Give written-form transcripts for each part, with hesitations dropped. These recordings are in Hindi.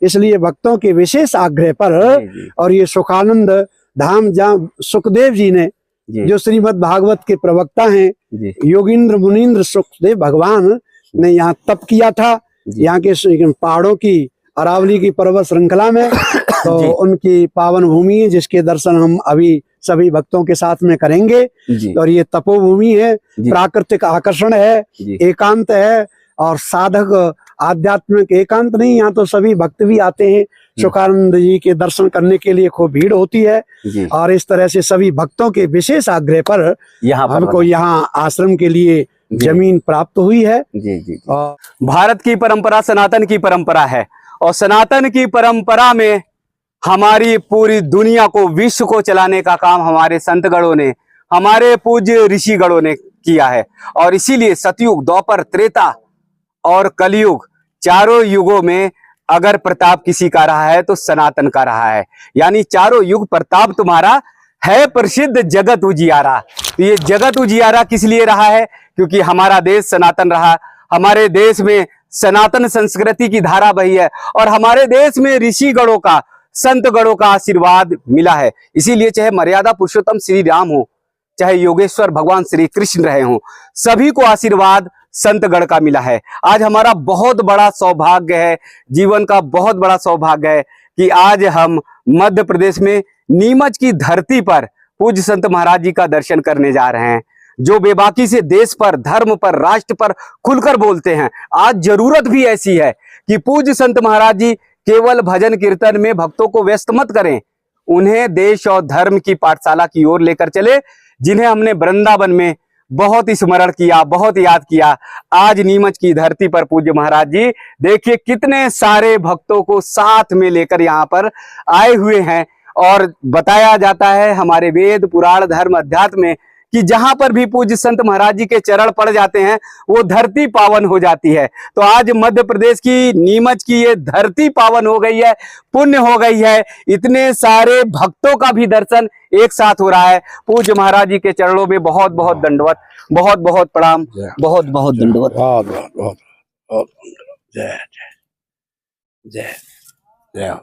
इसलिए भक्तों के विशेष आग्रह पर और ये सुखानंद धाम जहाँ सुखदेव जी ने जो श्रीमद् भागवत के प्रवक्ता हैं योगींद्र मुनीन्द्र सुखदेव भगवान ने यहाँ तप किया था, यहाँ के पहाड़ों की अरावली की पर्वत श्रृंखला में। तो उनकी पावन भूमि है जिसके दर्शन हम अभी सभी भक्तों के साथ में करेंगे। और ये तपोभूमि है, प्राकृतिक आकर्षण है, एकांत है और साधक आध्यात्मिक एकांत नहीं, यहाँ तो सभी भक्त भी आते हैं सुखानंद जी के दर्शन करने के लिए, खूब भीड़ होती है। और इस तरह से सभी भक्तों के विशेष आग्रह पर हमको यहाँ आश्रम के लिए जमीन प्राप्त हुई है। भारत की परंपरा सनातन की परंपरा है और सनातन की परंपरा में हमारी पूरी दुनिया को, विश्व को चलाने का काम हमारे संतगणों ने, हमारे पूज्य ऋषिगणों ने किया है। और इसीलिए सतयुग, द्वापर, त्रेता और कलयुग, चारों युगों में अगर प्रताप किसी का रहा है तो सनातन का रहा है। यानी चारों युग प्रताप तुम्हारा है प्रसिद्ध जगत उजियारा। तो ये जगत उजियारा किस लिए रहा है? क्योंकि हमारा देश सनातन रहा, हमारे देश में सनातन संस्कृति की धारा बही है और हमारे देश में ऋषि गणों का, संत गणों का आशीर्वाद मिला है। इसीलिए चाहे मर्यादा पुरुषोत्तम श्री राम हो, चाहे योगेश्वर भगवान श्री कृष्ण रहे हों, सभी को आशीर्वाद संत गण का मिला है। आज हमारा बहुत बड़ा सौभाग्य है, जीवन का बहुत बड़ा सौभाग्य है कि आज हम मध्य प्रदेश में नीमच की धरती पर पूज्य संत महाराज जी का दर्शन करने जा रहे हैं, जो बेबाकी से देश पर, धर्म पर, राष्ट्र पर खुलकर बोलते हैं। आज जरूरत भी ऐसी है कि पूज्य संत महाराज जी केवल भजन कीर्तन में भक्तों को व्यस्त मत करें, उन्हें देश और धर्म की पाठशाला की ओर लेकर चले, जिन्हें हमने वृंदावन में बहुत स्मरण किया, बहुत याद किया। आज नीमच की धरती पर पूज्य महाराज जी देखिए कितने सारे भक्तों को साथ में लेकर यहाँ पर आए हुए हैं। और बताया जाता है हमारे वेद, पुराण, धर्म, अध्यात्म में कि जहां पर भी पूज्य संत महाराज जी के चरण पड़ जाते हैं वो धरती पावन हो जाती है। तो आज मध्य प्रदेश की नीमच की ये धरती पावन हो गई है, पुण्य हो गई है। इतने सारे भक्तों का भी दर्शन एक साथ हो रहा है। पूज्य महाराज जी के चरणों में बहुत बहुत दंडवत, बहुत बहुत प्रणाम, बहुत बहुत दंडवत। जय जय जय।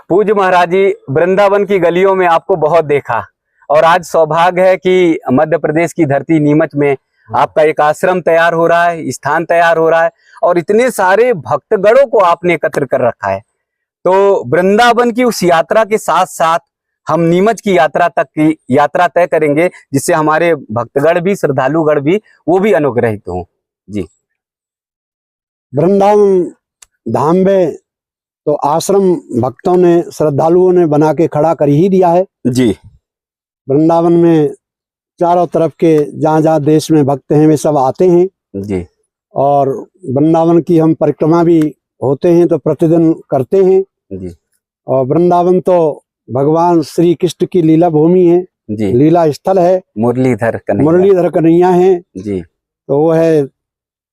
पूज्य महाराज जी, वृंदावन की गलियों में आपको बहुत देखा और आज सौभाग्य है कि मध्य प्रदेश की धरती नीमच में आपका एक आश्रम तैयार हो रहा है, स्थान तैयार हो रहा है और इतने सारे भक्तगणों को आपने एकत्र कर रखा है। तो वृंदावन की उस यात्रा के साथ साथ हम नीमच की यात्रा तक की यात्रा तय करेंगे, जिससे हमारे भक्तगण भी, श्रद्धालुगण भी, वो भी अनुग्रहित हों। जी, वृंदावन धाम में तो आश्रम भक्तों ने, श्रद्धालुओं ने बना के खड़ा कर ही दिया है। जी, वृंदावन में चारों तरफ के जहाँ जहाँ देश में भक्त हैं वे सब आते हैं। जी, और वृंदावन की हम परिक्रमा भी होते हैं तो प्रतिदिन करते हैं। जी, और वृंदावन तो भगवान श्री कृष्ण की लीला भूमि है, जी, लीला स्थल है, मुरलीधर कन्हैया है। जी, तो वो है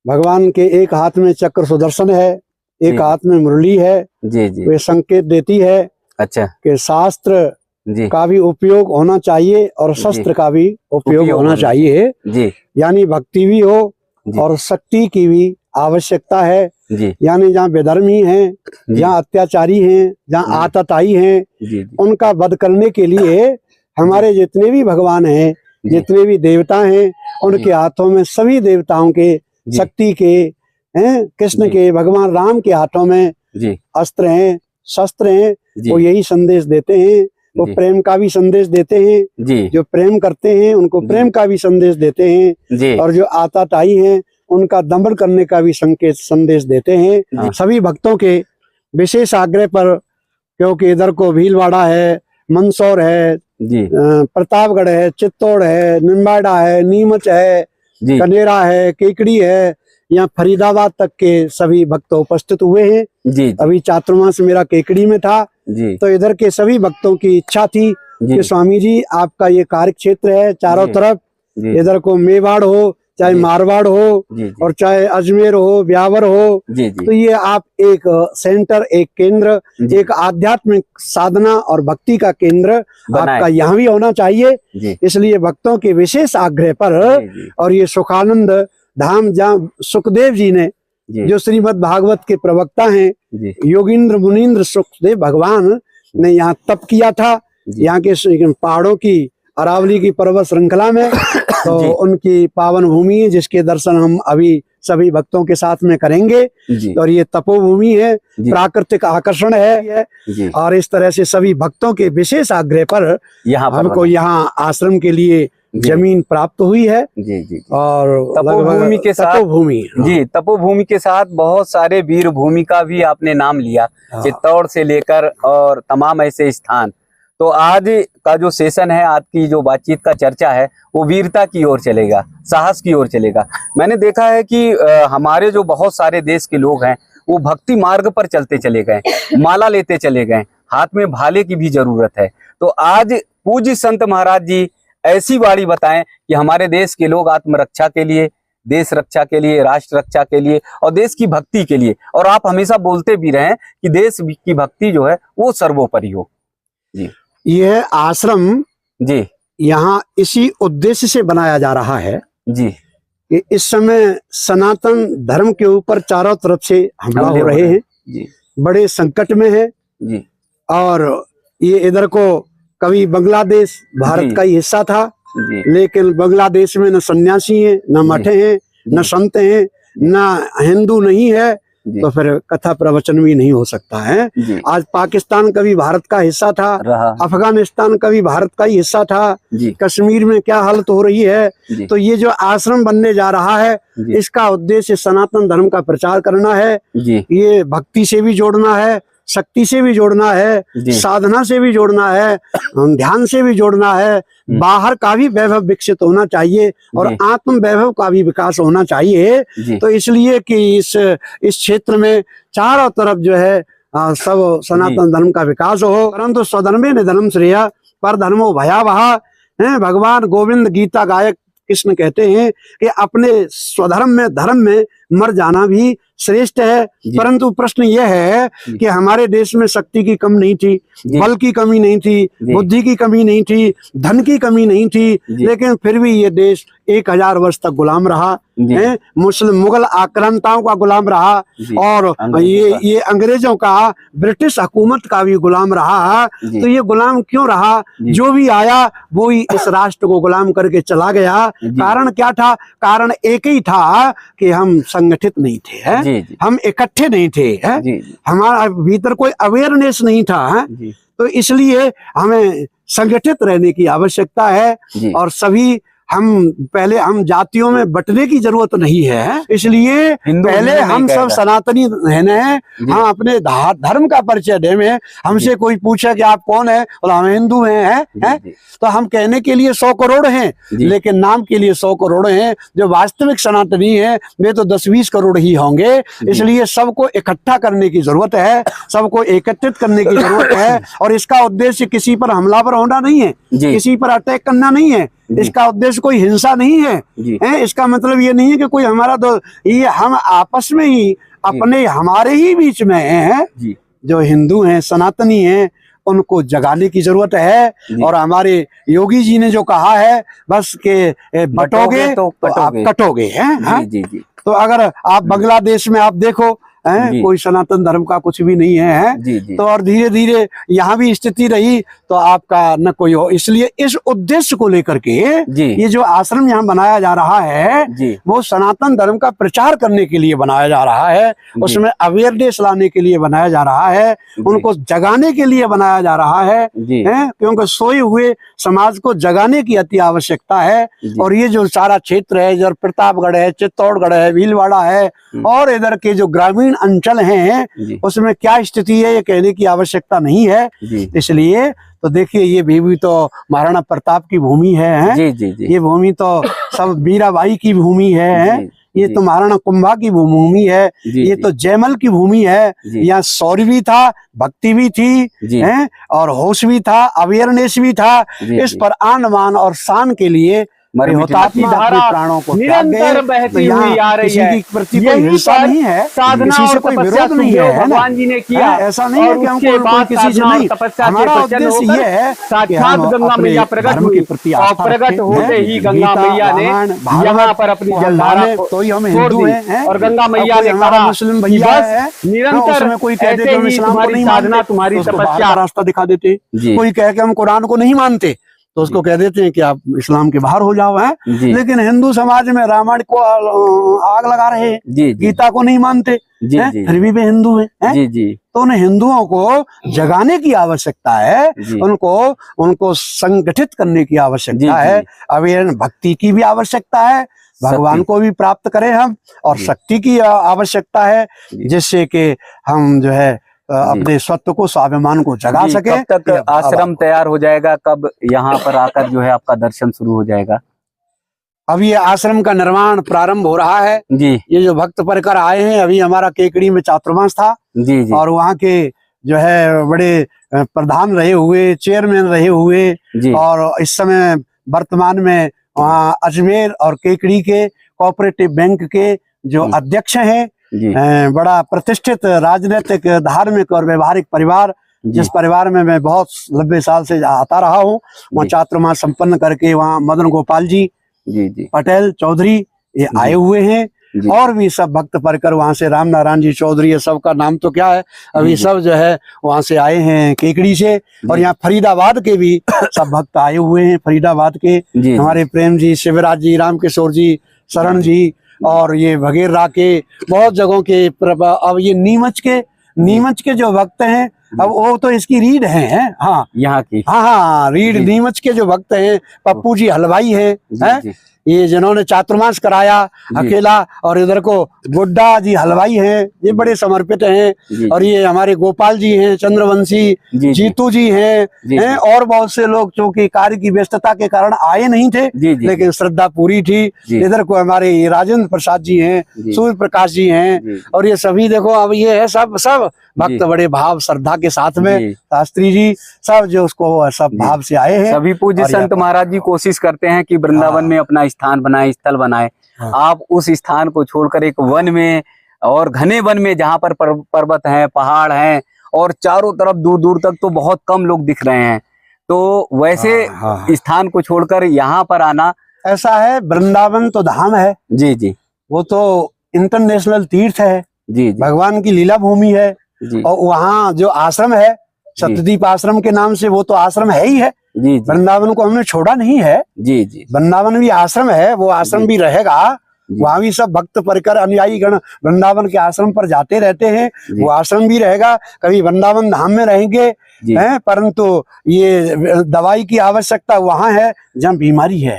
भगवान के एक हाथ में चक्र सुदर्शन है, एक हाथ में मुरली है। जी, जी, वे संकेत देती है अच्छा कि शास्त्र जी का भी उपयोग होना चाहिए और शस्त्र का भी उपयोग होना चाहिए। जी, यानी भक्ति भी हो और शक्ति की भी आवश्यकता है। जी, यानी जहाँ बेधर्मी हैं, जहाँ अत्याचारी हैं, जहाँ आतताई हैं, उनका वध करने के लिए हमारे जितने भी भगवान हैं, जितने भी देवता हैं, उनके हाथों में, सभी देवताओं के, शक्ति के हैं, कृष्ण के, भगवान राम के हाथों में अस्त्र हैं, शस्त्र हैं। वो यही संदेश देते हैं। वो प्रेम का भी संदेश देते हैं। जो प्रेम करते हैं उनको प्रेम का भी संदेश देते हैं और जो आतताई हैं उनका दमन करने का भी संदेश देते हैं। सभी भक्तों के विशेष आग्रह पर, क्योंकि इधर को भीलवाड़ा है, मंदसौर है, प्रतापगढ़ है, चित्तौड़ है, निम्बाड़ा है, नीमच है, कनेरा है, केकड़ी है, यहाँ फरीदाबाद तक के सभी भक्त उपस्थित हुए हैं। अभी चातुर्मास मेरा केकड़ी में था। तो इधर के सभी भक्तों की इच्छा थी कि स्वामी जी आपका ये कार्य क्षेत्र है चारों तरफ, इधर को मेवाड़ हो, चाहे मारवाड़ हो और चाहे अजमेर हो, ब्यावर हो, तो ये आप एक सेंटर, एक केंद्र, एक आध्यात्मिक साधना और भक्ति का केंद्र आपका यहाँ भी होना चाहिए। इसलिए भक्तों के विशेष आग्रह पर और ये सुखानंद धाम जहाँ सुखदेव जी ने जो श्रीमद् भागवत के प्रवक्ता हैं जी योगींद्र मुनींद्र सुखदेव भगवान ने यहाँ तप किया था, यहाँ के पहाड़ों की अरावली की पर्वत श्रृंखला में। तो उनकी पावन भूमि है जिसके दर्शन हम अभी सभी भक्तों के साथ में करेंगे। और ये तपोभूमि है, प्राकृतिक आकर्षण है। और इस तरह से सभी भक्तों के विशेष आग्रह पर हमको यहाँ आश्रम के लिए जमीन प्राप्त हुई है। और तपोभूमि के साथ तपोभूमि के साथ बहुत सारे वीर भूमि का भी आपने नाम लिया, चित्तौड़ से लेकर और तमाम ऐसे स्थान। तो आज का जो सेशन है, आज की जो बातचीत का चर्चा है, वो वीरता की ओर चलेगा, साहस की ओर चलेगा। मैंने देखा है कि हमारे जो बहुत सारे देश के लोग हैं वो भक्ति मार्ग पर चलते चले गए, माला लेते चले गए, हाथ में भाले की भी जरूरत है। तो आज पूज्य संत महाराज जी ऐसी वाणी बताएं कि हमारे देश के लोग आत्मरक्षा के लिए, देश रक्षा के लिए, राष्ट्र रक्षा के लिए और देश की भक्ति के लिए, और आप हमेशा बोलते भी रहे कि देश की भक्ति जो है वो सर्वोपरि हो। जी, यह आश्रम जी यहाँ इसी उद्देश्य से बनाया जा रहा है जी कि इस समय सनातन धर्म के ऊपर चारों तरफ से हमला हो रहे हैं जी, बड़े संकट में है जी। और ये इधर को कभी बांग्लादेश भारत का ही हिस्सा था, लेकिन बांग्लादेश में न सन्यासी हैं, न मठ हैं, न संत हैं, न हिंदू नहीं है, तो फिर कथा प्रवचन भी नहीं हो सकता है। आज पाकिस्तान कभी भारत का हिस्सा था, अफगानिस्तान कभी भारत का ही हिस्सा था, कश्मीर में क्या हालत हो रही है। तो ये जो आश्रम बनने जा रहा है, इसका उद्देश्य सनातन धर्म का प्रचार करना है। ये भक्ति से भी जोड़ना है, शक्ति से भी जोड़ना है, साधना से भी जोड़ना है, ध्यान से भी जोड़ना है। बाहर का भी वैभव विकसित होना चाहिए और आत्म वैभव का भी विकास होना चाहिए। तो इसलिए कि इस क्षेत्र में चारों तरफ जो है सब सनातन धर्म का विकास हो। परंतु स्वधर्मे निधनम श्रेय पर धर्मो भयावह है। भगवान गोविंद गीता गायक कृष्ण कहते हैं कि अपने स्वधर्म में, धर्म में मर जाना भी श्रेष्ठ है। परंतु प्रश्न यह है कि हमारे देश में शक्ति की कमी नहीं थी, बल की कमी नहीं थी, बुद्धि की कमी नहीं थी, धन की कमी नहीं थी, लेकिन फिर भी ये देश 1000 वर्ष तक गुलाम रहा है, मुस्लिम मुगल आक्रांताओं का गुलाम रहा और ये अंग्रेजों का, ब्रिटिश हुकूमत का भी गुलाम रहा। तो ये गुलाम क्यों रहा? जो भी आया वो ही इस राष्ट्र को गुलाम करके चला गया। कारण क्या था? कारण एक ही था कि हम संगठित नहीं थे, है? हम इकट्ठे नहीं थे, है? हमारा भीतर कोई अवेयरनेस नहीं था, है? तो इसलिए हमें संगठित रहने की आवश्यकता है। और सभी पहले हम जातियों में बंटने की जरूरत नहीं है। इसलिए पहले हम सब सनातनी हैं, हम अपने धर्म का परिचय दे में। हमसे कोई पूछे कि आप कौन है, और हम हिंदू हैं, है? तो हम कहने के लिए 100 करोड़ हैं, लेकिन नाम के लिए 100 करोड़ हैं। जो वास्तविक सनातनी है वे तो 10-20 करोड़ ही होंगे। इसलिए सबको इकट्ठा करने की जरूरत है, सबको एकत्रित करने की जरूरत है। और इसका उद्देश्य किसी पर हमलावर होना नहीं है, किसी पर अटैक करना नहीं है, इसका उद्देश्य कोई हिंसा नहीं है। इसका मतलब ये नहीं है कि कोई हमारा ये हम आपस में ही अपने हमारे ही बीच में हैं, जो हिंदू हैं, सनातनी हैं, उनको जगाने की जरूरत है। और हमारे योगी जी ने जो कहा है बस के बटोगे तो आप कटोगे, हैं? तो अगर आप बांग्लादेश में आप देखो, कोई सनातन धर्म का कुछ भी नहीं है, तो और धीरे धीरे यहाँ भी स्थिति रही तो आपका न कोई हो। इसलिए इस उद्देश्य को लेकर के ये जो आश्रम यहाँ बनाया जा रहा है वो सनातन धर्म का प्रचार करने के लिए बनाया जा रहा है, उसमें अवेयरनेस लाने के लिए बनाया जा रहा है, उनको जगाने के लिए बनाया जा रहा है, क्योंकि सोए हुए समाज को जगाने की अति आवश्यकता है। और ये जो सारा क्षेत्र है, जो प्रतापगढ़ है, चित्तौड़गढ़ है, भीलवाड़ा है और इधर के जो ग्रामीण अंचल हैं उसमें क्या स्थिति है ये कहने की आवश्यकता नहीं है। इसलिए तो देखिए ये भी तो महाराणा प्रताप की भूमि है, ये भूमि तो सब मीराबाई की भूमि है, ये तो महाराणा कुंभा की भूमि है, ये तो जयमल की भूमि है। यहाँ शौर्य भी था, भक्ति भी थी, हैं? और होश भी था, अवेयरनेस भी था। इस पर आन मान और शान के लिए हुतात्मा की धारा प्राणों को त्याग निरंतर गए। बहती यहाँ हुई आ रही किसी है। की प्रति कोई यही हिंसा पर नहीं है, साधना किसी से और कोई तपस्या विरोध नहीं सुखदेव है ना। भगवान जी ने किया। ऐसा नहीं है और कि उसके हमको बाद कोई किसी से साधना और नहीं, तपस्या से हमारा प्रसन्न उद्देश्य होकर ये है कि साक्षात हम गंगा अपने मैया प्रकट धर्म हुई के प्रति और आस्था प्रकट रखें, होते ही गंगा गीता, मैया ने रामायण, यहाँ भागवत पर अपनी को हम जलधारा माने को तो ही हम छोड़ हिंदू दी हैं। और गंगा अब मैया कोई ने हमारा कहा मुस्लिम कि भैया बस है, निरंतर उसमें कोई कहते ऐसे कि हम ही इस्लाम को तुम्हारी नहीं साधना मानते तुम्हारी तो उसको बाहर तपस्या का रास्ता दिखा देते, कोई कह के हम कुरान को नहीं मानते तो उसको कह देते हैं कि आप इस्लाम के बाहर हो जाओ हैं। लेकिन हिंदू समाज में रामायण को आग लगा रहे हैं, गीता को नहीं मानते हैं, फिर भी वे हिंदू हैं। तो उन हिंदुओं को जगाने की आवश्यकता है, उनको संगठित करने की आवश्यकता है, अवेयर भक्ति की भी आवश्यकता है, भगवान को भी प्राप्त करें हम, और शक्ति की आवश्यकता है, जिससे कि हम जो है अपने स्वत्व को, स्वाभिमान को जगा सके। कब तक आश्रम तैयार हो जाएगा, कब यहाँ पर आकर जो है आपका दर्शन शुरू हो जाएगा? अब ये आश्रम का निर्माण प्रारंभ हो रहा है जी। ये जो भक्त परकर आए हैं, अभी हमारा केकड़ी में चातुर्मास था जी। और वहाँ के जो है बड़े प्रधान रहे हुए, चेयरमैन रहे हुए, और इस समय वर्तमान में वहाँ अजमेर और केकड़ी के कोऑपरेटिव बैंक के जो अध्यक्ष हैं, बड़ा प्रतिष्ठित राजनीतिक, धार्मिक और व्यवहारिक परिवार, जिस परिवार में मैं बहुत लंबे साल से आता रहा हूँ, वहाँ चातुर्मास संपन्न करके वहाँ मदन गोपाल जी पटेल चौधरी ये आए हुए हैं, और भी सब भक्त परकर वहाँ से, राम नारायण जी चौधरी, ये सब का नाम तो क्या है, अभी सब जो है वहाँ से आए हैं केकड़ी से, और यहाँ फरीदाबाद के भी सब भक्त आए हुए हैं, फरीदाबाद के हमारे प्रेम जी, शिवराज जी, राम किशोर जी, शरण जी, और ये वगैरह के बहुत जगहों के। अब ये नीमच के जो भक्त हैं, अब वो तो इसकी रीढ़ हैं, हाँ यहाँ की, हाँ रीढ़ नीमच के जो भक्त हैं, पप्पू जी हलवाई हैं, ये जिन्होंने चातुर्मास कराया अकेला, और इधर को गुड्डा जी हलवाई हैं, ये बड़े समर्पित हैं, और ये हमारे गोपाल जी हैं, चंद्रवंशी, जीतू जी हैं, और बहुत से लोग जो कि कार्य की व्यस्तता के कारण आए नहीं थे, लेकिन श्रद्धा पूरी थी। इधर को हमारे राजेंद्र प्रसाद जी हैं, सूर्य प्रकाश जी हैं, और ये सभी देखो, अब ये है सब भक्त बड़े भाव श्रद्धा के साथ में, शास्त्री जी सब जो उसको सब भाव से आए हैं। सभी पूज्य संत महाराज जी कोशिश करते हैं कि वृंदावन में अपना स्थान बनाए, स्थल बनाए। आप उस स्थान को छोड़कर एक वन में, और घने वन में, जहाँ पर पर्वत हैं, पहाड़ हैं, और चारों तरफ दूर दूर तक तो बहुत कम लोग दिख रहे हैं, तो वैसे स्थान को छोड़कर यहाँ पर आना, ऐसा है, वृंदावन तो धाम है जी, वो तो इंटरनेशनल तीर्थ है जी, भगवान की लीला भूमि है, और वहाँ जो आश्रम है सत्यदीप आश्रम के नाम से, वो तो आश्रम है ही है जी। वृंदावन को हमने छोड़ा नहीं है जी। वृंदावन भी आश्रम है, वो आश्रम भी रहेगा, वहाँ भी सब भक्त परकर अनुयायी गण वृंदावन के आश्रम पर जाते रहते हैं, वो आश्रम भी रहेगा, कभी वृंदावन धाम में रहेंगे हैं, परंतु ये दवाई की आवश्यकता वहाँ है जहाँ बीमारी है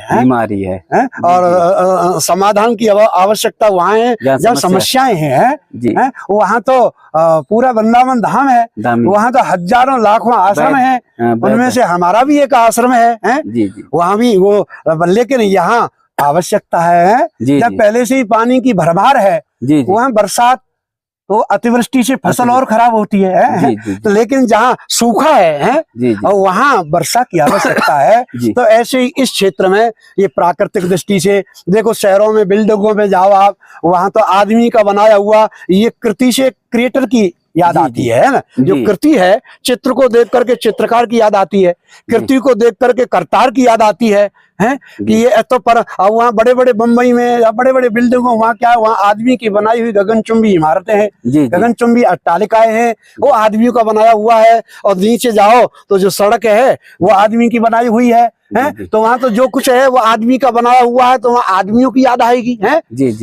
और समाधान की आवश्यकता वहाँ है जहाँ समस्याएं हैं। वहाँ तो पूरा वृंदावन धाम है, वहाँ तो हजारों लाखों आश्रम है, उनमें से हमारा भी एक आश्रम है वहाँ भी वो, लेकिन यहाँ आवश्यकता है जब पहले से ही पानी की भरमार है, वहाँ बरसात तो अतिवृष्टि से फसल और खराब होती है, तो लेकिन जहाँ सूखा है और वहाँ वर्षा की आवश्यकता है। तो ऐसे ही इस क्षेत्र में ये प्राकृतिक दृष्टि से देखो, शहरों में बिल्डिंगों में जाओ आप, वहाँ तो आदमी का बनाया हुआ ये कृति से क्रिएटर की याद आती है ना, जो कृति है, चित्र को देख करके चित्रकार की याद आती है, कृति को देख करके करतार की याद आती है कि ये तो पर वहाँ बड़े बड़े बम्बई में या बड़े बड़े बिल्डिंगों, वहाँ क्या है, वहाँ आदमी की बनाई हुई गगनचुंबी इमारतें हैं, गगनचुंबी अट्टालिकाएं हैं, वो आदमियों का बनाया हुआ है, और नीचे जाओ तो जो सड़क है वो आदमी की बनाई हुई है तो वहाँ तो जो कुछ है वो आदमी का बनाया हुआ है, तो वहाँ आदमियों की याद आएगी है।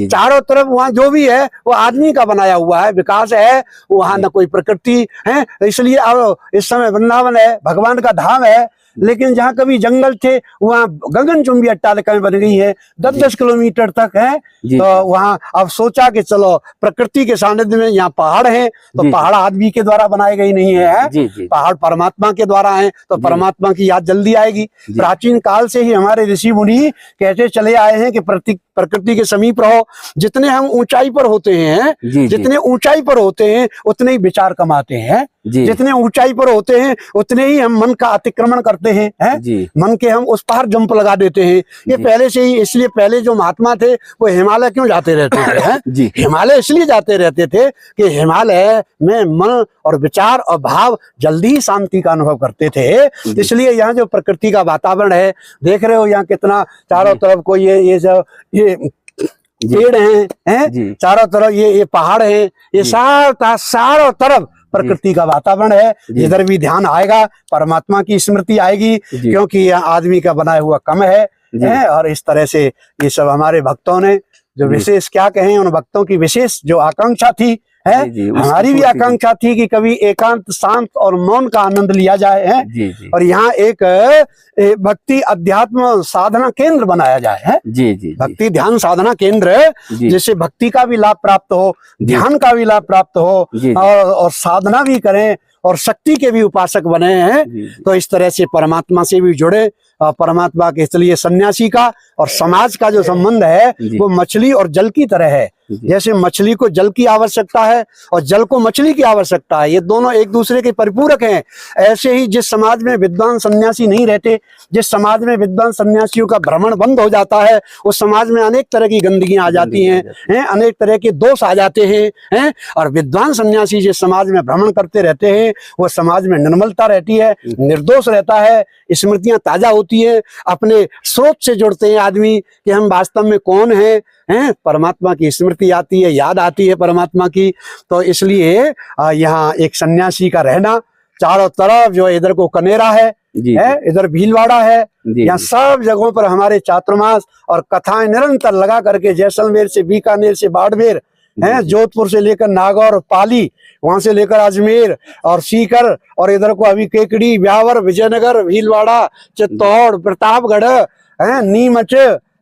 चारों तरफ वहाँ जो भी है वो आदमी का बनाया हुआ है, विकास है, वहाँ न कोई प्रकृति है। इसलिए अब इस समय वृंदावन है, भगवान का धाम है, लेकिन जहाँ कभी जंगल थे वहाँ गगनचुंबी अट्टालिकाएं बन गई है 10-10 किलोमीटर तक है। तो वहाँ अब सोचा कि चलो प्रकृति के सानिध्य में, यहाँ पहाड़ हैं तो पहाड़ आदमी के द्वारा बनाए गए नहीं है, पहाड़ परमात्मा के द्वारा हैं, तो परमात्मा की याद जल्दी आएगी। प्राचीन काल से ही हमारे ऋषि मुनि कहते चले आए हैं कि प्रकृति के समीप रहो, जितने हम ऊंचाई पर होते हैं, जितने ऊंचाई पर होते हैं उतने ही विचार कम आते हैं। जितने ऊंचाई पर होते हैं उतने ही हम मन का अतिक्रमण करते हैं, हैं? मन के हम उस पार जंप लगा देते हैं। ये पहले से ही, इसलिए पहले जो महात्मा थे वो हिमालय क्यों जाते रहते थे, हैं? हिमालय इसलिए जाते रहते थे कि हिमालय में मन और विचार और भाव जल्दी ही शांति का अनुभव करते थे। इसलिए यहाँ जो प्रकृति का वातावरण है, देख रहे हो यहाँ कितना चारों तरफ को ये पेड़ हैं, चारों तरफ ये पहाड़ हैं, ये चारों तरफ प्रकृति का वातावरण है। जिधर भी ध्यान आएगा परमात्मा की स्मृति आएगी, क्योंकि यह आदमी का बनाया हुआ कम है। और इस तरह से ये सब हमारे भक्तों ने जो विशेष क्या कहें, उन भक्तों की विशेष जो आकांक्षा थी है, हमारी भी आकांक्षा थी कि कभी एकांत शांत और मौन का आनंद लिया जाए, है? और यहाँ एक भक्ति अध्यात्म साधना केंद्र बनाया जाए, है? भक्ति ध्यान साधना केंद्र, जिससे भक्ति का भी लाभ प्राप्त हो, ध्यान का भी लाभ प्राप्त हो, और साधना भी करें और शक्ति के भी उपासक बने हैं। तो इस तरह से परमात्मा से भी जुड़े। परमात्मा के, इसलिए सन्यासी का और समाज का जो संबंध है वो मछली और जल की तरह है। जैसे मछली को जल की आवश्यकता है और जल को मछली की आवश्यकता है, ये दोनों एक दूसरे के परिपूरक हैं। ऐसे ही जिस समाज में विद्वान सन्यासी नहीं रहते, जिस समाज में विद्वान सन्यासियों का भ्रमण बंद हो जाता है, उस समाज में अनेक तरह की गंदगियां आ जाती हैं, अनेक तरह के दोष आ जाते हैं। और विद्वान सन्यासी जिस समाज में भ्रमण करते रहते हैं, वो समाज में निर्मलता रहती है, निर्दोष रहता है, स्मृतियां ताजा होती है, अपने स्रोत से जुड़ते हैं आदमी कि हम वास्तव में कौन हैं, परमात्मा की स्मृति आती है, याद आती है परमात्मा की। तो इसलिए यहाँ एक सन्यासी का रहना, चारों तरफ जो इधर को कनेरा है, इधर भीलवाड़ा है, यहाँ सब जगहों पर हमारे चातुर्मास और कथाएं निरंतर लगा करके, जैसलमेर से बीकानेर से बाड़मेर, जोधपुर से लेकर नागौर, पाली, वहां से लेकर अजमेर और सीकर, और इधर को अभी केकड़ी, ब्यावर, विजयनगर, भीलवाड़ा, चित्तौड़, प्रतापगढ़, नीमच,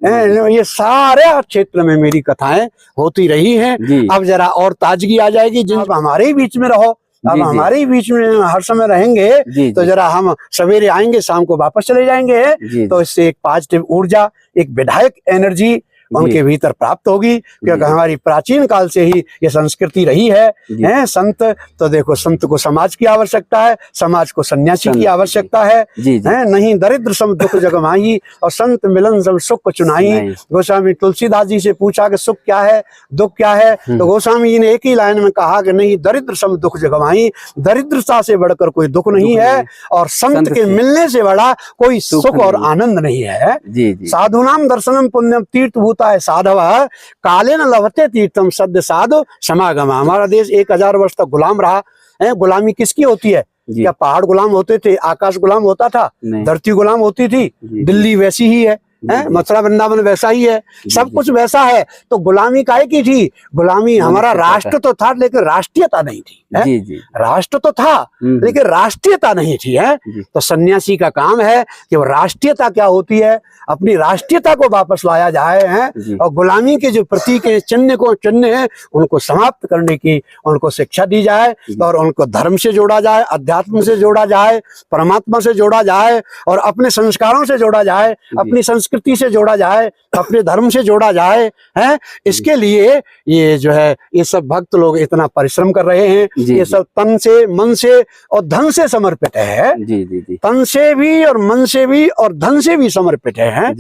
ये सारे क्षेत्र में मेरी कथाएं होती रही हैं। अब जरा और ताजगी आ जाएगी, जिन हमारे ही बीच में रहो, अब हमारे ही बीच में हर समय रहेंगे तो जरा हम सवेरे आएंगे, शाम को वापस चले जाएंगे। तो इससे एक पॉजिटिव ऊर्जा, एक विधायक एनर्जी उनके भीतर प्राप्त होगी, क्योंकि हमारी प्राचीन काल से ही ये संस्कृति रही है। संत, तो देखो संत को समाज की आवश्यकता है, समाज को सन्यासी की आवश्यकता है। नहीं दरिद्र सम दुख जगमाई और संत मिलन सब सुख चुनाई। गोस्वामी तुलसीदास जी से पूछा कि सुख क्या है, दुख क्या है, तो गोस्वामी जी ने एक ही लाइन में कहा कि नहीं दरिद्र सम दुख जगमाई, दरिद्रता से बढ़कर कोई दुख नहीं है, और संत के मिलने से बड़ा कोई सुख और आनंद नहीं है। साधुनाम दर्शनम पुण्यम तीर्थ है साधव काले न लभते तीर्थम सद्य साधु समागम। हमारा देश 1000 वर्ष तक गुलाम रहा है। गुलामी किसकी होती है? क्या पहाड़ गुलाम होते थे, आकाश गुलाम होता था, धरती गुलाम होती थी? दिल्ली वैसी ही है, मथुरा वृंदावन वैसा ही है, सब कुछ वैसा है। तो गुलामी काहे की थी? गुलामी, हमारा राष्ट्र तो था लेकिन राष्ट्रीयता नहीं थी, राष्ट्र तो था लेकिन राष्ट्रीयता नहीं थी, है? तो सन्यासी का काम है कि वो राष्ट्रीयता क्या होती है, अपनी राष्ट्रीयता को वापस लाया जाए, है? और गुलामी के जो प्रतीक है, चिन्ह है, उनको समाप्त करने की उनको शिक्षा दी जाए, और उनको धर्म से जोड़ा जाए, अध्यात्म से जोड़ा जाए, परमात्मा से जोड़ा जाए, और अपने संस्कारों से जोड़ा जाए, अपनी संस्कृति से जोड़ा जाए, अपने धर्म से जोड़ा जाए, है? इसके लिए ये जो है, ये सब भक्त लोग इतना परिश्रम कर रहे हैं। ये सब तन से, मन से और धन से समर्पित है। तन से भी और मन से भी और धन से भी समर्पित है।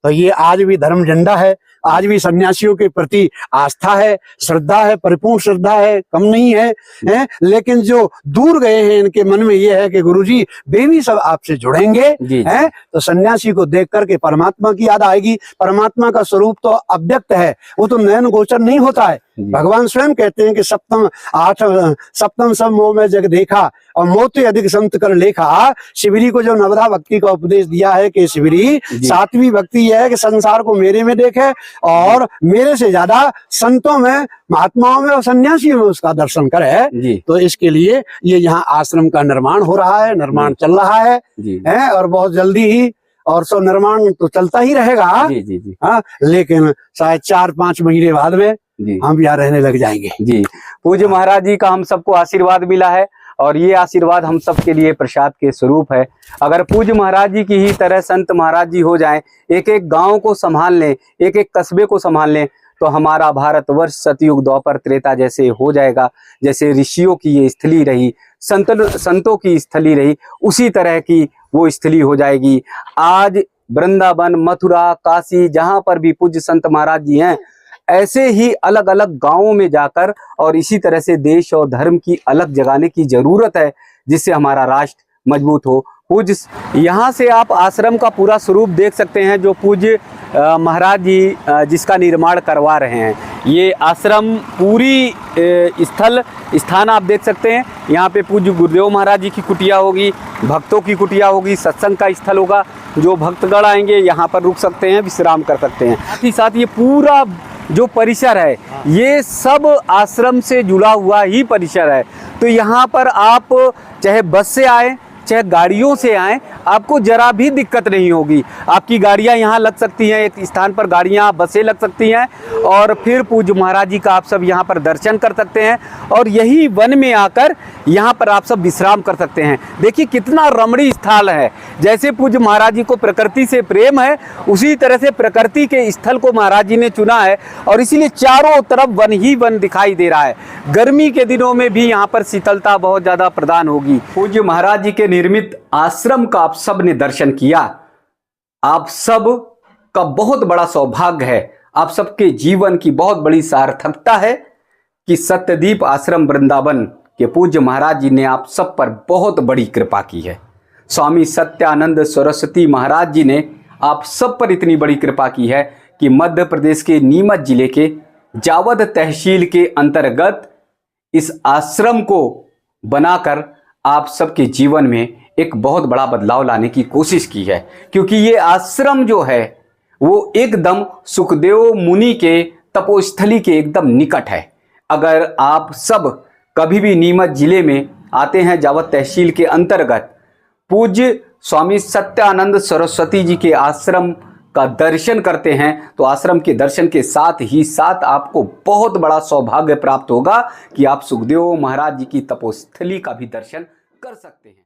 तो ये आज भी धर्म झंडा है, आज भी सन्यासियों के प्रति आस्था है, श्रद्धा है, परिपूर्ण श्रद्धा है, कम नहीं है? लेकिन जो दूर गए हैं इनके मन में ये है कि गुरुजी वे भी सब आपसे जुड़ेंगे, हैं? तो सन्यासी को देख करके परमात्मा की याद आएगी। परमात्मा का स्वरूप तो अव्यक्त है, वो तो नयन गोचर नहीं होता है। भगवान स्वयं कहते हैं कि सप्तम सब मोह में जग देखा और मोते अधिक संत कर लेखा। शिवरी को जो नवदा भक्ति का उपदेश दिया है कि शिवरी, 7वीं भक्ति यह है कि संसार को मेरे में देखे और मेरे से ज्यादा संतों में, महात्माओं में और सन्यासियों में उसका दर्शन करे। तो इसके लिए ये यहाँ आश्रम का निर्माण हो रहा है, निर्माण चल रहा है, और बहुत जल्दी ही, और सो निर्माण तो चलता ही रहेगा। हाँ, लेकिन शायद 4-5 महीने बाद में हम यहाँ रहने लग जाएंगे। पूज्य महाराज जी का हम सबको आशीर्वाद मिला है, और ये आशीर्वाद हम सब के लिए प्रसाद के स्वरूप है। अगर पूज्य महाराज जी की ही तरह संत महाराज जी हो जाएं, एक एक गांव को संभाल लें, एक एक कस्बे को संभाल लें, तो हमारा भारतवर्ष सतयुग द्वापर त्रेता जैसे हो जाएगा। जैसे ऋषियों की ये स्थली रही, संतों की स्थली रही, उसी तरह की वो स्थली हो जाएगी। आज वृंदावन, मथुरा, काशी, जहां पर भी पूज्य संत महाराज जी हैं, ऐसे ही अलग अलग गांवों में जाकर और इसी तरह से देश और धर्म की अलग जगाने की जरूरत है, जिससे हमारा राष्ट्र मजबूत हो। पूज्य यहाँ से आप आश्रम का पूरा स्वरूप देख सकते हैं, जो पूज्य महाराज जी जिसका निर्माण करवा रहे हैं। ये आश्रम पूरी स्थान आप देख सकते हैं। यहाँ पे पूज्य गुरुदेव महाराज जी की कुटिया होगी, भक्तों की कुटिया होगी, सत्संग का स्थल होगा। जो भक्तगण आएंगे यहाँ पर रुक सकते हैं, विश्राम कर सकते हैं। साथ ही साथ ये पूरा जो परिसर है, ये सब आश्रम से जुड़ा हुआ ही परिसर है। तो यहाँ पर आप चाहे बस से आए, चाहे गाड़ियों से आएँ, आपको जरा भी दिक्कत नहीं होगी। आपकी गाड़ियाँ यहाँ लग सकती हैं, एक स्थान पर गाड़ियाँ, बसें लग सकती हैं, और फिर पूज्य महाराज जी का आप सब यहाँ पर दर्शन कर सकते हैं, और यही वन में आकर यहाँ पर आप सब विश्राम कर सकते हैं। देखिए कितना रमणीय स्थल है। जैसे पूज्य महाराज जी को प्रकृति से प्रेम है, उसी तरह से प्रकृति के स्थल को महाराज जी ने चुना है, और इसीलिए चारों तरफ वन ही वन दिखाई दे रहा है। गर्मी के दिनों में भी यहाँ पर शीतलता बहुत ज़्यादा प्रदान होगी। पूज्य महाराज जी के निर्मित आश्रम का आप सब ने दर्शन किया। आप सब का बहुत बड़ा सौभाग्य है, आप सबके जीवन की बहुत बड़ी सार्थकता है कि सत्यदीप आश्रम वृंदावन के पूज्य महाराज जी ने आप सब पर बहुत बड़ी कृपा की है। स्वामी सत्यानंद सरस्वती महाराज जी ने आप सब पर इतनी बड़ी कृपा की है कि मध्य प्रदेश के नीमच जिले के जावद तहसील के अंतर्गत इस आश्रम को बनाकर आप सबके जीवन में एक बहुत बड़ा बदलाव लाने की कोशिश की है। क्योंकि ये आश्रम जो है वो एकदम सुखदेव मुनि के तपोस्थली के एकदम निकट है। अगर आप सब कभी भी नीमच जिले में आते हैं, जावद तहसील के अंतर्गत पूज्य स्वामी सत्यानंद सरस्वती जी के आश्रम का दर्शन करते हैं, तो आश्रम के दर्शन के साथ ही साथ आपको बहुत बड़ा सौभाग्य प्राप्त होगा कि आप सुखदेव महाराज जी की तपोस्थली का भी दर्शन कर सकते हैं।